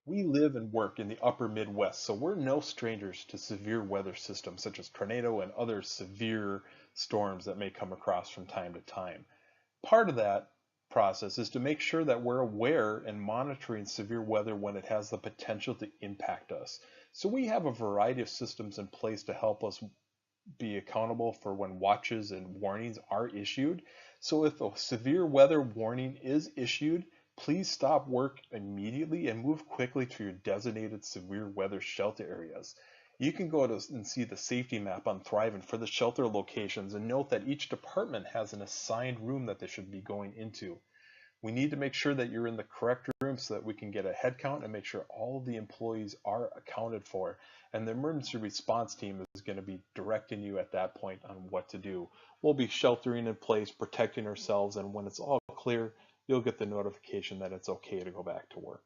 We live and work in the upper Midwest, so we're no strangers to severe weather systems such as tornado and other severe storms that may come across from time to time. Part of that process is to make sure that we're aware and monitoring severe weather when it has the potential to impact us. So we have a variety of systems in place to help us be accountable for when watches and warnings are issued. So if a severe weather warning is issued, please stop work immediately and move quickly to your designated severe weather shelter areas. You can go to and see the safety map on Thrivent for the shelter locations and note that each department has an assigned room that they should be going into. We need to make sure that you're in the correct room so that we can get a head count and make sure all of the employees are accounted for. And the emergency response team is going to be directing you at that point on what to do. We'll be sheltering in place, protecting ourselves, and when it's all clear, you'll get the notification that it's okay to go back to work.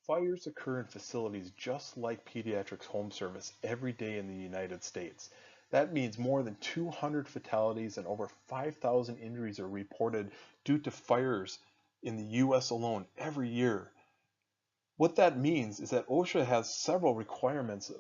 Fires occur in facilities just like pediatrics home service every day in the United States. That means more than 200 fatalities and over 5,000 injuries are reported due to fires in the US alone every year. What that means is that OSHA has several requirements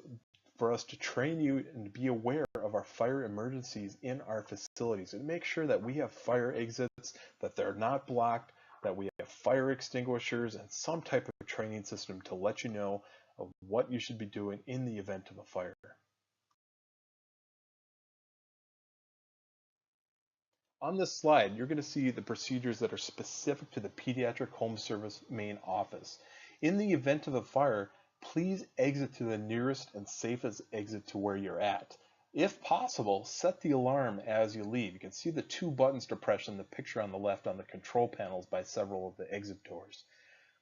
for us to train you and be aware of our fire emergencies in our facilities and make sure that we have fire exits, that they're not blocked, that we have fire extinguishers and some type of training system to let you know of what you should be doing in the event of a fire. On this slide, you're going to see the procedures that are specific to the Pediatric Home Service main office. In the event of a fire, please exit to the nearest and safest exit to where you're at. If possible, set the alarm as you leave. You can see the two buttons to press in the picture on the left on the control panels by several of the exit doors.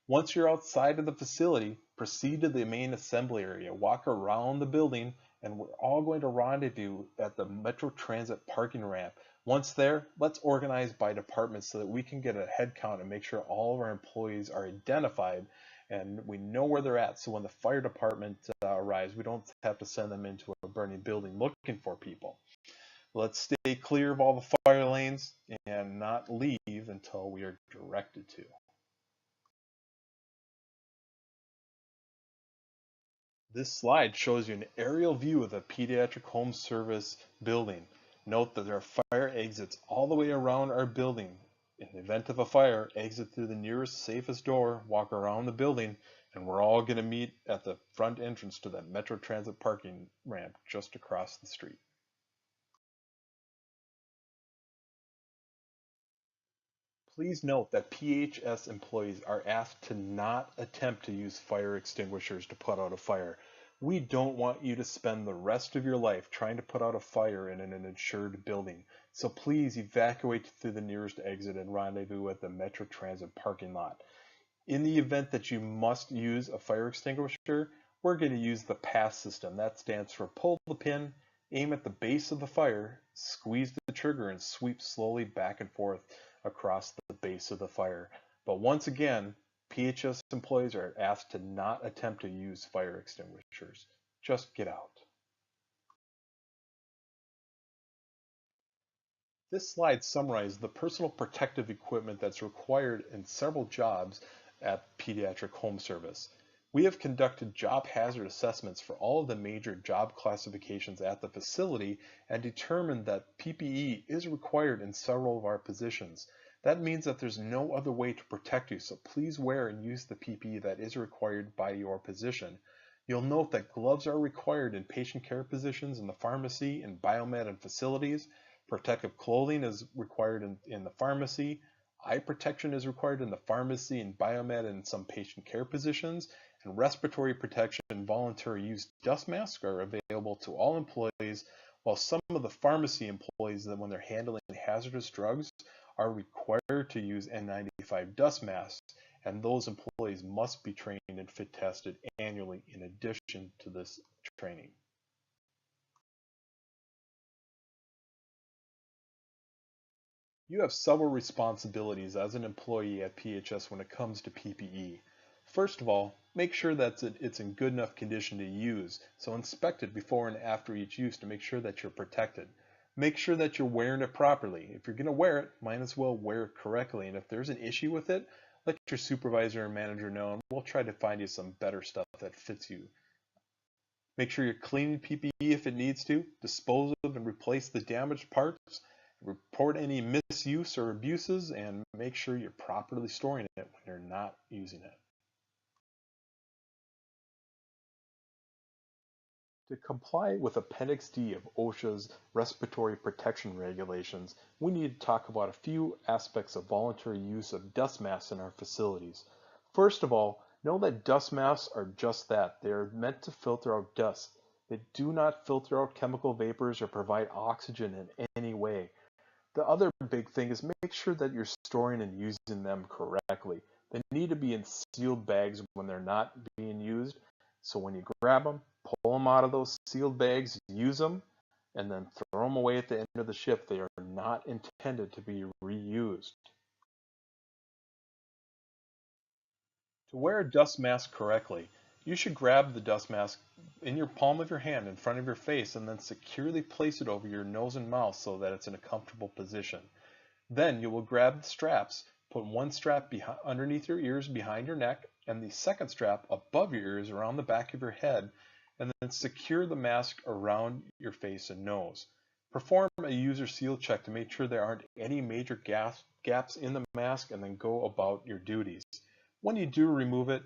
Once you're outside of the facility, proceed to the main assembly area. Walk around the building, and we're all going to rendezvous at the Metro Transit parking ramp. Once there, let's organize by department so that we can get a head count and make sure all of our employees are identified and we know where they're at. So when the fire department arrives, we don't have to send them into a burning building looking for people. Let's stay clear of all the fire lanes and not leave until we are directed to. This slide shows you an aerial view of the Pediatric Home Service building. Note that there are fire exits all the way around our building. In the event of a fire, exit through the nearest safest door, walk around the building, and we're all going to meet at the front entrance to that Metro Transit parking ramp just across the street. Please note that PHS employees are asked to not attempt to use fire extinguishers to put out a fire. We don't want you to spend the rest of your life trying to put out a fire in an insured building. So please evacuate through the nearest exit and rendezvous at the Metro Transit parking lot. In the event that you must use a fire extinguisher, we're going to use the PASS system. That stands for pull the pin, aim at the base of the fire, squeeze the trigger, and sweep slowly back and forth across the base of the fire. But once again, PHS employees are asked to not attempt to use fire extinguishers. Just get out. This slide summarizes the personal protective equipment that's required in several jobs at Pediatric Home Service. We have conducted job hazard assessments for all of the major job classifications at the facility and determined that PPE is required in several of our positions. That means that there's no other way to protect you, so please wear and use the PPE that is required by your position. You'll note that gloves are required in patient care positions in the pharmacy and biomed and facilities. Protective clothing is required in the pharmacy. Eye protection is required in the pharmacy and biomed and some patient care positions. And respiratory protection and voluntary use dust masks are available to all employees, while some of the pharmacy employees, that when they're handling hazardous drugs, are required to use N95 dust masks, and those employees must be trained and fit tested annually in addition to this training. You have several responsibilities as an employee at PHS when it comes to PPE. First of all, make sure that it's in good enough condition to use, so inspect it before and after each use to make sure that you're protected. Make sure that you're wearing it properly. If you're going to wear it, might as well wear it correctly. And if there's an issue with it, let your supervisor or manager know, and we'll try to find you some better stuff that fits you. Make sure you're cleaning PPE if it needs to, dispose of and replace the damaged parts, report any misuse or abuses, and make sure you're properly storing it when you're not using it. To comply with Appendix D of OSHA's respiratory protection regulations, we need to talk about a few aspects of voluntary use of dust masks in our facilities. First of all, know that dust masks are just that. They are meant to filter out dust. They do not filter out chemical vapors or provide oxygen in any way. The other big thing is make sure that you're storing and using them correctly. They need to be in sealed bags when they're not being used. So when you grab them, pull them out of those sealed bags, use them, and then throw them away at the end of the shift. They are not intended to be reused. To wear a dust mask correctly, you should grab the dust mask in your palm of your hand in front of your face and then securely place it over your nose and mouth so that it's in a comfortable position. Then you will grab the straps, put one strap underneath your ears behind your neck and the second strap above your ears around the back of your head, and then secure the mask around your face and nose. Perform a user seal check to make sure there aren't any major gaps in the mask, and then go about your duties. When you do remove it,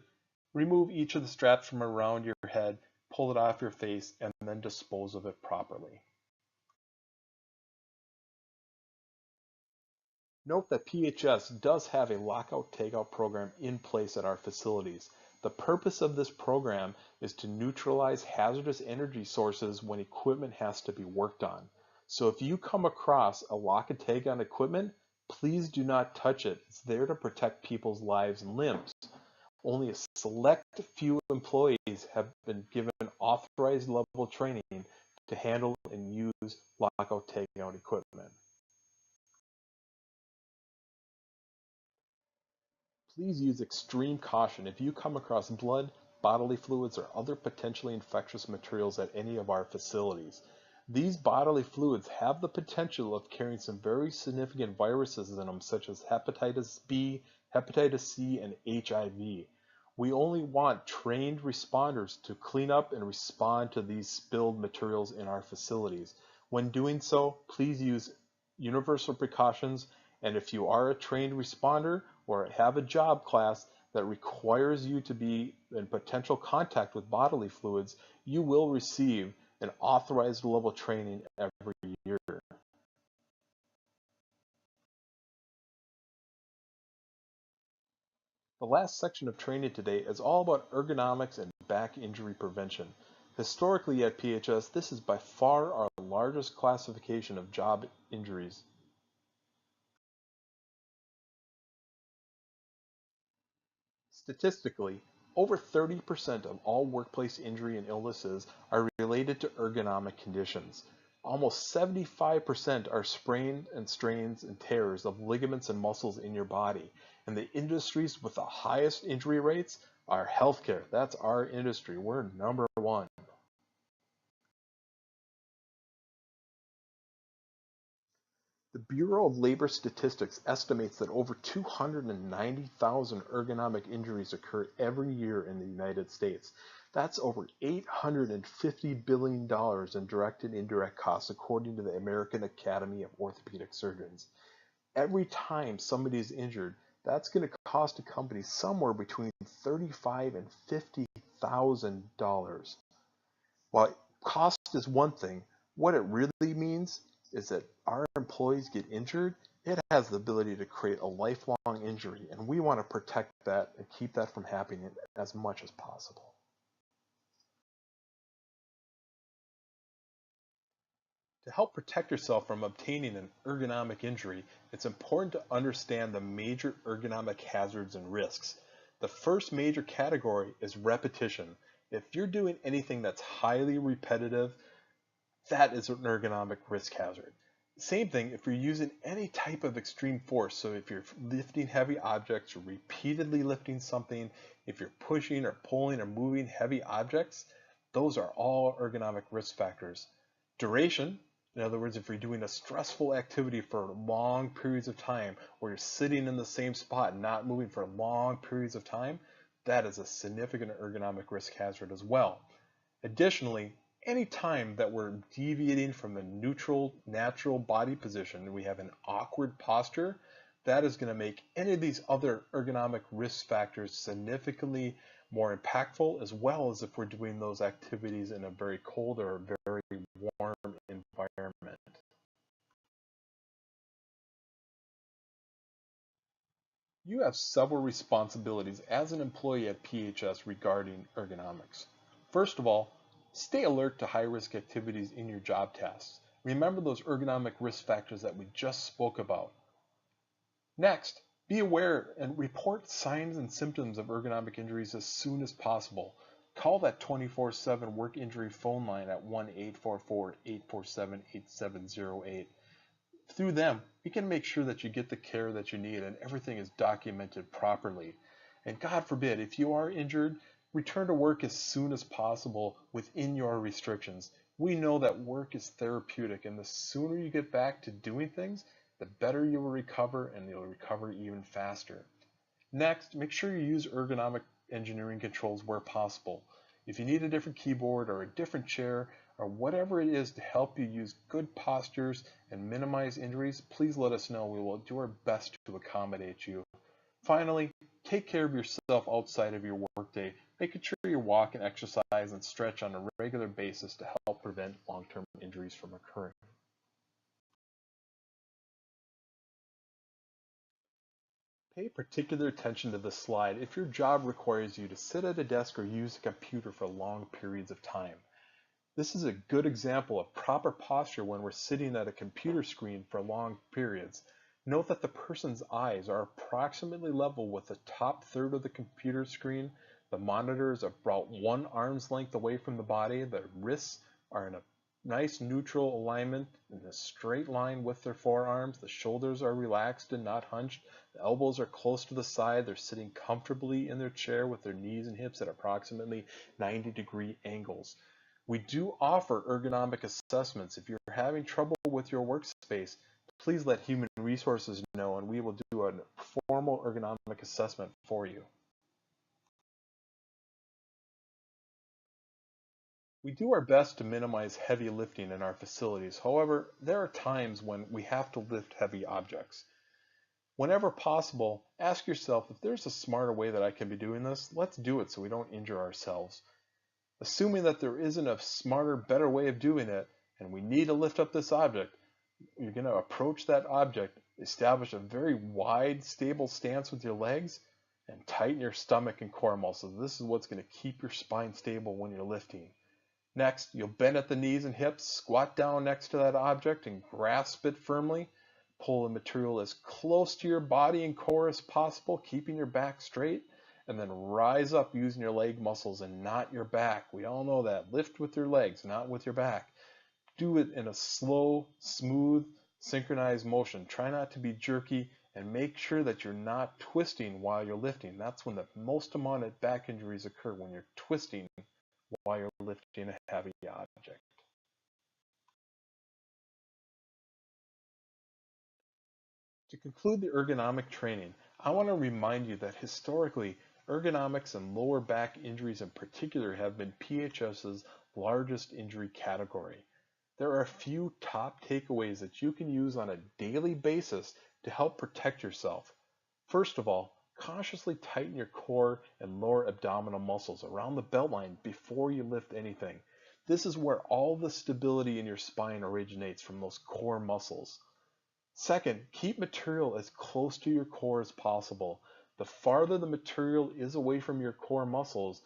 remove each of the straps from around your head, pull it off your face, and then dispose of it properly. Note that PHS does have a lockout takeout program in place at our facilities. The purpose of this program is to neutralize hazardous energy sources when equipment has to be worked on. So if you come across a lock and tag on equipment, please do not touch it. It's there to protect people's lives and limbs. Only a select few employees have been given authorized level training to handle and use lockout takeout equipment. Please use extreme caution if you come across blood, bodily fluids, or other potentially infectious materials at any of our facilities. These bodily fluids have the potential of carrying some very significant viruses in them, such as hepatitis B, hepatitis C, and HIV. We only want trained responders to clean up and respond to these spilled materials in our facilities. When doing so, please use universal precautions, and if you are a trained responder or have a job class that requires you to be in potential contact with bodily fluids, you will receive an authorized level training every year. The last section of training today is all about ergonomics and back injury prevention. Historically at PHS, this is by far our largest classification of job injuries. Statistically, over 30% of all workplace injury and illnesses are related to ergonomic conditions. Almost 75% are sprains and strains and tears of ligaments and muscles in your body. And the industries with the highest injury rates are healthcare. That's our industry. We're number one. The Bureau of Labor Statistics estimates that over 290,000 ergonomic injuries occur every year in the United States. That's over $850 billion in direct and indirect costs, according to the American Academy of Orthopedic Surgeons. Every time somebody is injured, that's going to cost a company somewhere between $35,000 and $50,000. While cost is one thing, what it really means is that our employees get injured, it has the ability to create a lifelong injury, and we want to protect that and keep that from happening as much as possible. To help protect yourself from obtaining an ergonomic injury, it's important to understand the major ergonomic hazards and risks. The first major category is repetition. If you're doing anything that's highly repetitive, that is an ergonomic risk hazard. Same thing if you're using any type of extreme force. So if you're lifting heavy objects, you're repeatedly lifting something, if you're pushing or pulling or moving heavy objects, those are all ergonomic risk factors. Duration, In other words, if you're doing a stressful activity for long periods of time, or you're sitting in the same spot and not moving for long periods of time, that is a significant ergonomic risk hazard as well. Additionally, any time that we're deviating from the neutral, natural body position and we have an awkward posture, that is going to make any of these other ergonomic risk factors significantly more impactful, as well as if we're doing those activities in a very cold or very warm environment. You have several responsibilities as an employee at PHS regarding ergonomics. First of all, stay alert to high-risk activities in your job tasks. Remember those ergonomic risk factors that we just spoke about. Next, be aware and report signs and symptoms of ergonomic injuries as soon as possible. Call that 24/7 work injury phone line at 1-844-847-8708. Through them, we can make sure that you get the care that you need and everything is documented properly. And God forbid, if you are injured, return to work as soon as possible within your restrictions. We know that work is therapeutic, and the sooner you get back to doing things, the better you will recover, and you'll recover even faster. Next, make sure you use ergonomic engineering controls where possible. If you need a different keyboard or a different chair or whatever it is to help you use good postures and minimize injuries, please let us know. We will do our best to accommodate you. Finally, take care of yourself outside of your workday, making sure you walk and exercise and stretch on a regular basis to help prevent long-term injuries from occurring. Pay particular attention to this slide if your job requires you to sit at a desk or use a computer for long periods of time. This is a good example of proper posture when we're sitting at a computer screen for long periods. Note that the person's eyes are approximately level with the top third of the computer screen. The monitor is about 1 arm's length away from the body. The wrists are in a nice neutral alignment in a straight line with their forearms. The shoulders are relaxed and not hunched. The elbows are close to the side. They're sitting comfortably in their chair with their knees and hips at approximately 90-degree angles. We do offer ergonomic assessments. If you're having trouble with your workspace, please let Human Resources know and we will do a formal ergonomic assessment for you. We do our best to minimize heavy lifting in our facilities. However, there are times when we have to lift heavy objects. Whenever possible, ask yourself if there's a smarter way that I can be doing this, let's do it so we don't injure ourselves. Assuming that there isn't a smarter, better way of doing it, and we need to lift up this object, you're going to approach that object, establish a very wide, stable stance with your legs, and tighten your stomach and core muscles. This is what's going to keep your spine stable when you're lifting. Next, you'll bend at the knees and hips, squat down next to that object and grasp it firmly. Pull the material as close to your body and core as possible, keeping your back straight, and then rise up using your leg muscles and not your back. We all know that. Lift with your legs, not with your back. Do it in a slow, smooth, synchronized motion. Try not to be jerky and make sure that you're not twisting while you're lifting. That's when the most amount of back injuries occur, when you're twisting while you're lifting a heavy object. To conclude the ergonomic training, I want to remind you that historically, ergonomics and lower back injuries in particular have been PHS's largest injury category. There are a few top takeaways that you can use on a daily basis to help protect yourself. First of all, consciously tighten your core and lower abdominal muscles around the belt line before you lift anything. This is where all the stability in your spine originates, from those core muscles. Second, keep material as close to your core as possible. The farther the material is away from your core muscles,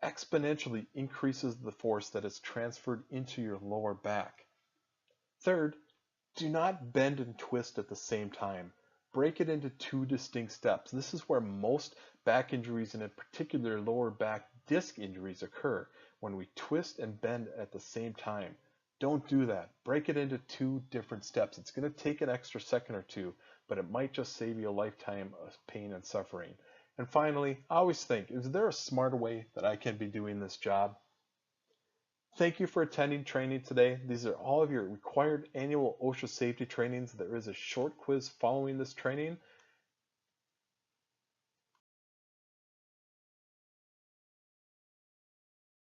exponentially increases the force that is transferred into your lower back. Third, do not bend and twist at the same time. Break it into 2 distinct steps. This is where most back injuries, and in particular lower back disc injuries, occur, when we twist and bend at the same time. Don't do that. Break it into 2 different steps. It's going to take an extra second or 2, but it might just save you a lifetime of pain and suffering. And finally, I always think, is there a smarter way that I can be doing this job? Thank you for attending training today. These are all of your required annual OSHA safety trainings. There is a short quiz following this training.